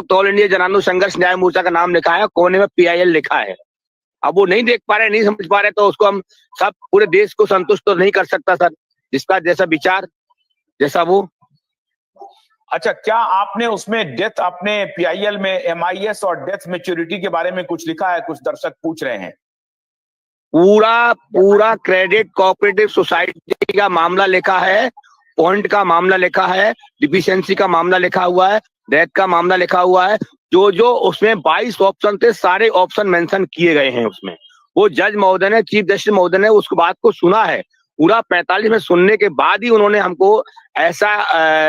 वक्त all India जन आंदोलन संघर्ष न्याय मोर्चा का नाम लिखा है, कोने में PIL लिखा है। अब वो नहीं देख पा रहे, नहीं समझ पा रहे, तो उसको हम सब पूरे देश को संतुष्ट तो नहीं कर सकता सर, जिसका जैसा विचार जैसा वो। अच्छा, क्या आपने उसमें डेथ, अपने PIL में MIS और डेथ मैच्योरिटी के बारे में कुछ लिखा है? कुछ दर्शक पूछ रहे हैं। पूरा क्रेडिट कोऑपरेटिव सोसाइटी का मामला लिखा है, पॉइंट का मामला लिखा है, डिफिशियंसी का मामला लिखा हुआ है, डेथ का मामला लिखा हुआ है। जो जो उसमें 22 ऑप्शन थे, सारे ऑप्शन मेंशन किए गए हैं उसमें। वो जज महोदय ने, चीफ जस्टिस महोदय ने उस बात को सुना है। पूरा 45 में सुनने के बाद ही उन्होंने हमको ऐसा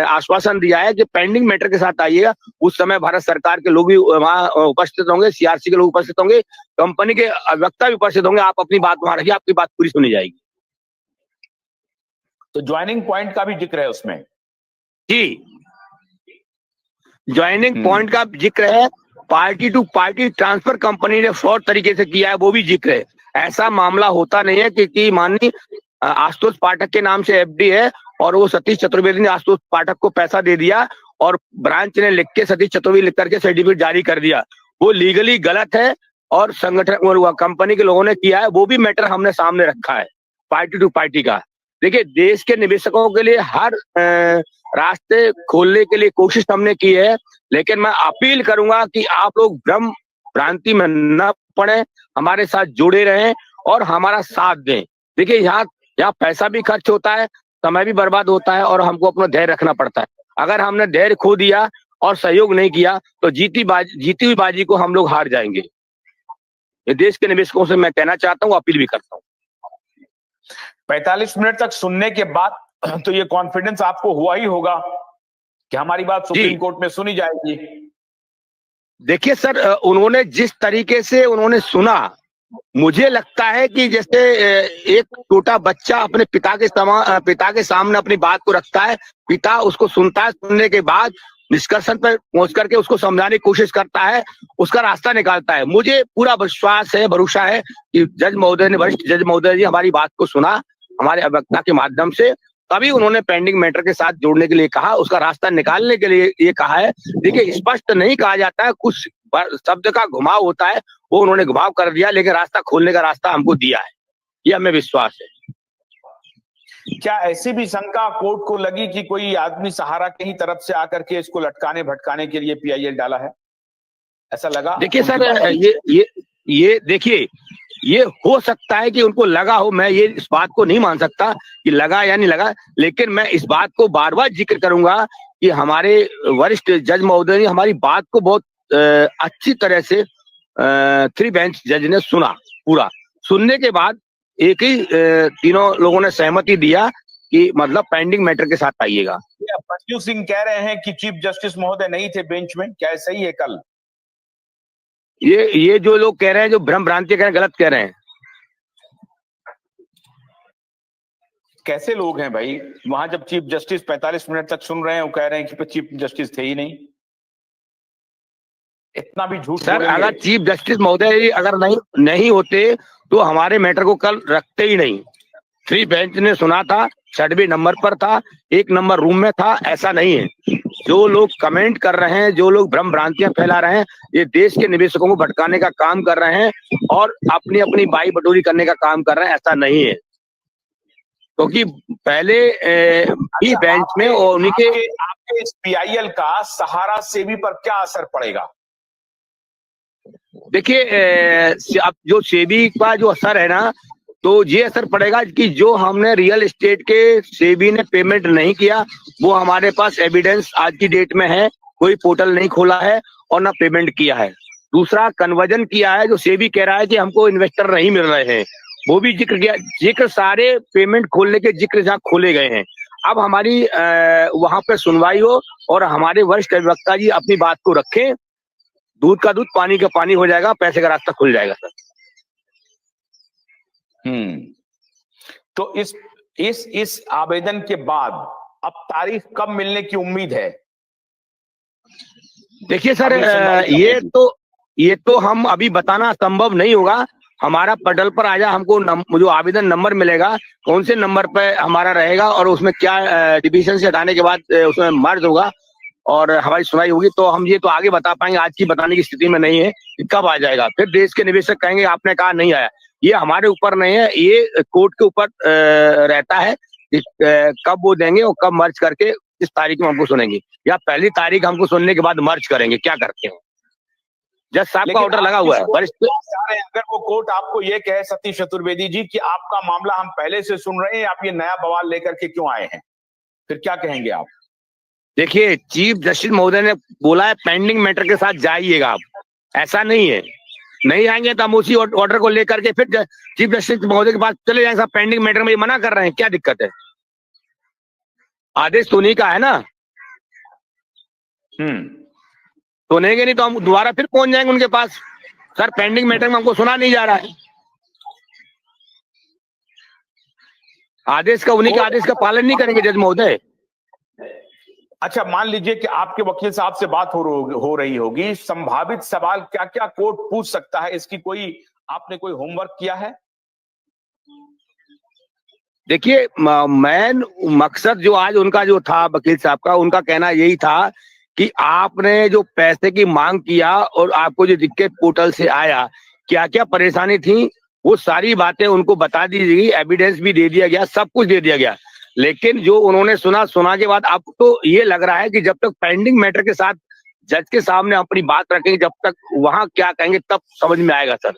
आश्वासन दिया है कि पेंडिंग मैटर के साथ आइएगा। उस समय भारत सरकार के लोग भी वहां उपस्थित होंगे, CRC के लोग उपस्थित होंगे, कंपनी के वक्ता भी उपस्थित होंगे। आप अपनी बात वहां रखिए, आपकी बात पूरी सुनी जाएगी। तो ज्वाइनिंग पॉइंट का भी जिक्र है उसमें? जी, ज्वाइनिंग पॉइंट का जिक्र है। Party to party transfer company ने फ्रॉड तरीके से किया है, वो भी जिक्र है। ऐसा मामला होता नहीं है कि माननीय आशुतोष पाठक के नाम से FD है और वो सतीश चतुर्वेदी ने आशुतोष पाठक को पैसा दे दिया और ब्रांच ने लिख के सतीश चतुर्वेदी लिख करके सर्टिफिकेट जारी कर दिया। वो लीगली गलत है और संगठन कंपनी के लोगों ने किया है। वो भी मैटर हमने सामने रखा है पार्टी टू पार्टी का। देखिए, देश के निवेशकों के लिए हर रास्ते खोलने के लिए कोशिश हमने की है, लेकिन मैं अपील करूंगा कि आप लोग भ्रम भ्रांति में न पड़े, हमारे साथ जुड़े रहें और हमारा साथ दें। देखिए, यहाँ पैसा भी खर्च होता है, समय भी बर्बाद होता है और हमको अपना धैर्य रखना पड़ता है। अगर हमने धैर्य खो दिया और सहयोग नहीं किया तो जीती हुई बाजी को हम लोग हार जाएंगे। ये देश के निवेशकों से मैं कहना चाहता हूँ, अपील भी करता हूँ। 45 मिनट तक सुनने के बाद तो ये कॉन्फिडेंस आपको हुआ ही होगा कि हमारी बात सुप्रीम कोर्ट में सुनी जाएगी। देखिए सर, उन्होंने जिस तरीके से उन्होंने सुना, मुझे लगता है कि जैसे एक छोटा बच्चा अपने पिता के सामने अपनी बात को रखता है, पिता उसको सुनता है, सुनने के बाद निष्कर्षण पर पहुंच करके उसको समझाने की कोशिश करता है, उसका रास्ता निकालता है। मुझे पूरा विश्वास है, भरोसा है कि वरिष्ठ जज महोदय जी हमारी बात को सुना, हमारे अभिवक्ता के माध्यम से, तभी उन्होंने पेंडिंग मैटर के साथ जोड़ने के लिए कहा, उसका रास्ता निकालने के लिए ये कहा है। देखिए, स्पष्ट नहीं कहा जाता है, कुछ शब्द का घुमाव होता है, वो उन्होंने घुमाव कर दिया, लेकिन रास्ता खोलने का रास्ता हमको दिया है, ये हमें विश्वास है। क्या ऐसी भी शंका कोर्ट को लगी कि कोई आदमी सहारा की तरफ से आकर के इसको लटकाने भटकाने के लिए PIL डाला है? ऐसा लगा? देखिए सर, ये देखिए, ये हो सकता है कि उनको लगा हो, मैं ये इस बात को नहीं मान सकता कि लगा या नहीं लगा, लेकिन मैं इस बात को बार बार जिक्र करूंगा कि हमारे वरिष्ठ जज महोदय ने हमारी बात को बहुत अच्छी तरह से 3 बेंच जज ने सुना। पूरा सुनने के बाद एक ही तीनों लोगों ने सहमति दिया कि मतलब पेंडिंग मैटर के साथ आइएगा। बच्चू सिंह कह रहे हैं कि चीफ जस्टिस महोदय नहीं थे बेंच में, क्या सही है? कल ये जो लोग कह रहे हैं, जो भ्रम भ्रांति कह रहे हैं, गलत कह रहे हैं। कैसे लोग हैं भाई? वहां जब चीफ जस्टिस 45 मिनट तक सुन रहे हैं, वो कह रहे हैं कि चीफ जस्टिस थे ही नहीं। इतना भी झूठ सर, अगर चीफ जस्टिस महोदय अगर नहीं होते तो हमारे मैटर को कल रखते ही नहीं। 3 बेंच ने सुना था, 6वें नंबर पर था, 1 नंबर रूम में था। ऐसा नहीं है। जो लोग कमेंट कर रहे हैं, जो लोग भ्रम भ्रांतियां फैला रहे हैं, ये देश के निवेशकों को भटकाने का काम कर रहे हैं और अपनी अपनी बाई बटोरी करने का काम कर रहे हैं। ऐसा नहीं है, क्योंकि पहले भी बेंच में और उन्हीं के आपके इस PIL का सहारा सेबी पर क्या असर पड़ेगा? देखिए, अब जो सेबी का जो असर है ना, तो ये असर पड़ेगा कि जो हमने रियल एस्टेट के सेबी ने पेमेंट नहीं किया, वो हमारे पास एविडेंस आज की डेट में है। कोई पोर्टल नहीं खोला है और ना पेमेंट किया है। दूसरा, कन्वर्जन किया है, जो सेबी कह रहा है कि हमको इन्वेस्टर नहीं मिल रहे हैं, वो भी जिक्र किया। जिक्र सारे पेमेंट खोलने के जिक्र जहाँ खोले गए हैं। अब हमारी वहां पे सुनवाई हो और हमारे वरिष्ठ अधिवक्ता जी अपनी बात को रखें, दूध का दूध, पानी का पानी हो जाएगा, पैसे का रास्ता खुल जाएगा सर। तो इस आवेदन के बाद अब तारीख कब मिलने की उम्मीद है? देखिए सर, ये तो हम अभी बताना संभव नहीं होगा। हमारा पोर्टल पर आजा, हमको जो आवेदन नंबर मिलेगा, कौन से नंबर पे हमारा रहेगा और उसमें क्या डिविजन से हटाने के बाद उसमें मर्ज होगा और हमारी सुनाई होगी तो हम ये तो आगे बता पाएंगे, आज की बताने की स्थिति में नहीं है कि कब आ जाएगा। फिर देश के निवेशक कहेंगे आपने कहा नहीं आया। ये हमारे ऊपर नहीं है, ये कोर्ट के ऊपर रहता है कि कब वो देंगे और कब मर्ज करके इस तारीख में हमको सुनेंगे, या पहली तारीख हमको सुनने के बाद मर्ज करेंगे, क्या करते हैं। जज साहब का ऑर्डर लगा हुआ है वरिष्ठ। अगर वो कोर्ट आपको ये कहे सतीश चतुर्वेदी जी कि आपका मामला हम पहले से सुन रहे हैं, आप ये नया बवाल लेकर के क्यों आए हैं, फिर क्या कहेंगे आप? देखिए, चीफ जस्टिस महोदय ने बोला है पेंडिंग मैटर के साथ जाइएगा आप, ऐसा नहीं है। नहीं आएंगे तो हम उसी ऑर्डर को लेकर के फिर चीफ जस्टिस महोदय के पास चले जाएंगे। साहब पेंडिंग मैटर में ये मना कर रहे हैं, क्या दिक्कत है? आदेश तो उन्हीं का है ना। सुनेंगे नहीं तो हम दोबारा फिर पहुंच जाएंगे उनके पास, सर पेंडिंग मैटर में हमको सुना नहीं जा रहा है। आदेश का, उन्हीं के आदेश का पालन नहीं करेंगे जज महोदय। अच्छा, मान लीजिए कि आपके वकील साहब से बात हो रही होगी, संभावित सवाल क्या क्या कोर्ट पूछ सकता है, इसकी आपने कोई होमवर्क किया है? देखिए, मैन मकसद जो आज उनका जो था वकील साहब का, उनका कहना यही था कि आपने जो पैसे की मांग किया और आपको जो दिक्कत पोर्टल से आया, क्या क्या परेशानी थी, वो सारी बातें उनको बता दी गई, एविडेंस भी दे दिया गया, सब कुछ दे दिया गया। लेकिन जो उन्होंने सुना के बाद अब तो ये लग रहा है कि जब तक पेंडिंग मैटर के साथ जज के सामने अपनी बात रखेंगे, जब तक वहां क्या कहेंगे तब समझ में आएगा सर।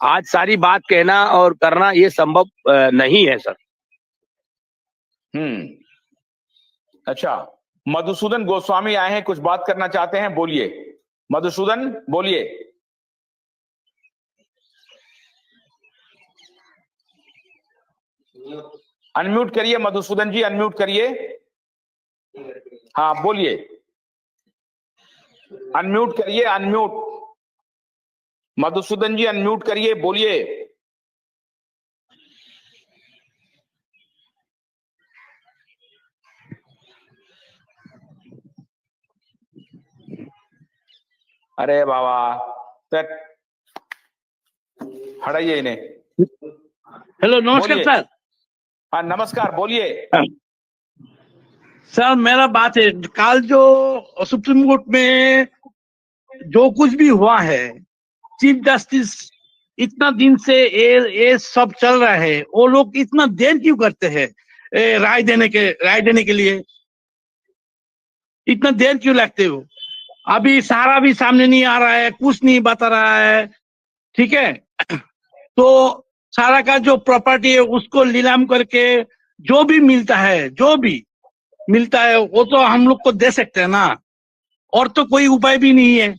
आज सारी बात कहना और करना ये संभव नहीं है सर। अच्छा, मधुसूदन गोस्वामी आए हैं, कुछ बात करना चाहते हैं, बोलिए मधुसूदन, बोलिए। अनम्यूट करिए मधुसूदन जी, अनम्यूट करिए। हाँ बोलिए, अनम्यूट करिए, अनम्यूट। मधुसूदन जी अनम्यूट करिए, बोलिए। अरे बाबा, हटाइए इन्हें। हेलो, नमस्कार सर। हाँ नमस्कार, बोलिए सर। मेरा बात है, कल जो सुप्रीम कोर्ट में जो कुछ भी हुआ है, चीफ जस्टिस इतना दिन से ये सब चल रहा है, वो लोग इतना देर क्यों करते हैं राय देने के लिए? इतना देर क्यों लगते हो? अभी सारा भी सामने नहीं आ रहा है, कुछ नहीं बता रहा है, ठीक है? तो सारा का जो प्रॉपर्टी है उसको नीलाम करके जो भी मिलता है वो तो हम लोग को दे सकते हैं ना, और तो कोई उपाय भी नहीं है।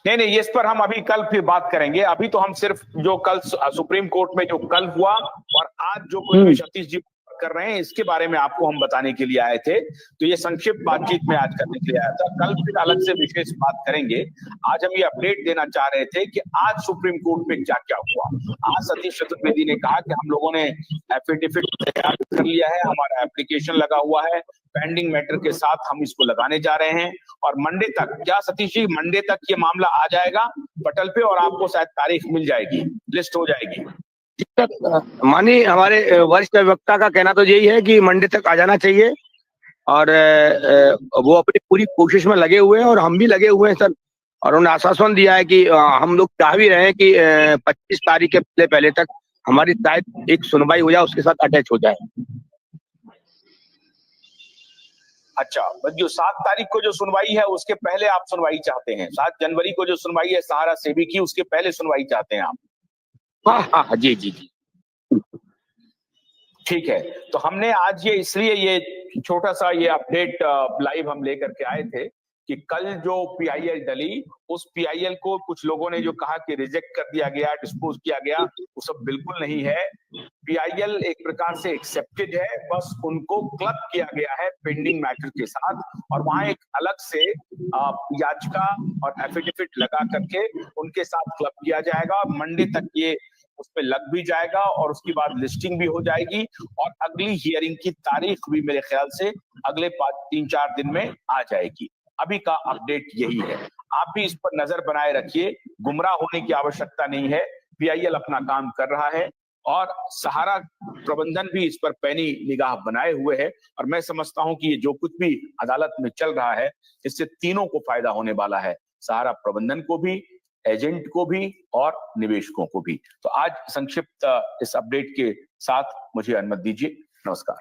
नहीं, इस पर हम अभी कल फिर बात करेंगे। अभी तो हम सिर्फ जो कल सुप्रीम कोर्ट में जो कल हुआ और आज जो कुछ भी सतीश जी कर रहे हैं, इसके बारे में आपको हम बताने के लिए आए थे। तो ये संक्षिप्त बातचीत में आज करने के लिए आया था, कल फिर अलग से विशेष बात करेंगे। आज हम ये अपडेट देना चाह रहे थे कि आज सुप्रीम कोर्ट में क्या क्या हुआ। आज सतीश चतुर्वेदी ने कहा कि हम लोगों ने एफिडेविट तैयार कर लिया है, हमारा एप्लीकेशन लगा हुआ है, पेंडिंग मैटर के साथ हम इसको लगाने जा रहे हैं, और मंडे तक, क्या सतीश जी, मंडे तक ये मामला आ जाएगा पटल पे और आपको शायद तारीख मिल जाएगी, लिस्ट हो जाएगी। मानी हमारे वरिष्ठ अधिवक्ता का कहना तो यही है कि मंडे तक आ जाना चाहिए, और वो अपनी पूरी कोशिश में लगे हुए हैं और हम भी लगे हुए हैं सर। और उन्होंने आश्वासन दिया है कि हम लोग चाह भी रहे हैं कि 25 तारीख के पहले तक हमारी शायद एक सुनवाई हो जाए, उसके साथ अटैच हो जाए। अच्छा, जो 7 तारीख को जो सुनवाई है उसके पहले आप सुनवाई चाहते हैं? 7 जनवरी को जो सुनवाई है सहारा सेबी की, उसके पहले सुनवाई चाहते हैं आप? हाँ, जी। ठीक है, तो हमने आज ये इसलिए ये छोटा सा ये अपडेट लाइव हम लेकर के आए थे कि कल जो पीआईएल डली, उस पीआईएल को कुछ लोगों ने जो कहा कि रिजेक्ट कर दिया गया, डिस्पोज किया गया, वो सब बिल्कुल नहीं है। पीआईएल एक प्रकार से एक्सेप्टेड है, बस उनको क्लब किया गया है पेंडिंग मैटर के साथ, और वहां एक अलग से याचिका और एफिडेविट लगा करके उनके साथ क्लब किया जाएगा। मंडे तक ये उस पे लग भी जाएगा और उसके बाद लिस्टिंग भी हो जाएगी, और अगली हियरिंग की तारीख भी मेरे ख्याल से अगले 3-4 दिन में आ जाएगी। अभी का अपडेट यही है, आप भी इस पर नजर बनाए रखिए, गुमराह होने की आवश्यकता नहीं है। पीआईएल अपना काम कर रहा है, और सहारा प्रबंधन भी इस पर पैनी निगाह बनाए हुए है। और मैं समझता हूं कि ये जो कुछ भी अदालत में चल रहा है, इससे तीनों को फायदा होने वाला है, सहारा प्रबंधन को भी, एजेंट को भी और निवेशकों को भी। तो आज संक्षिप्त इस अपडेट के साथ मुझे अनुमति दीजिए। नमस्कार।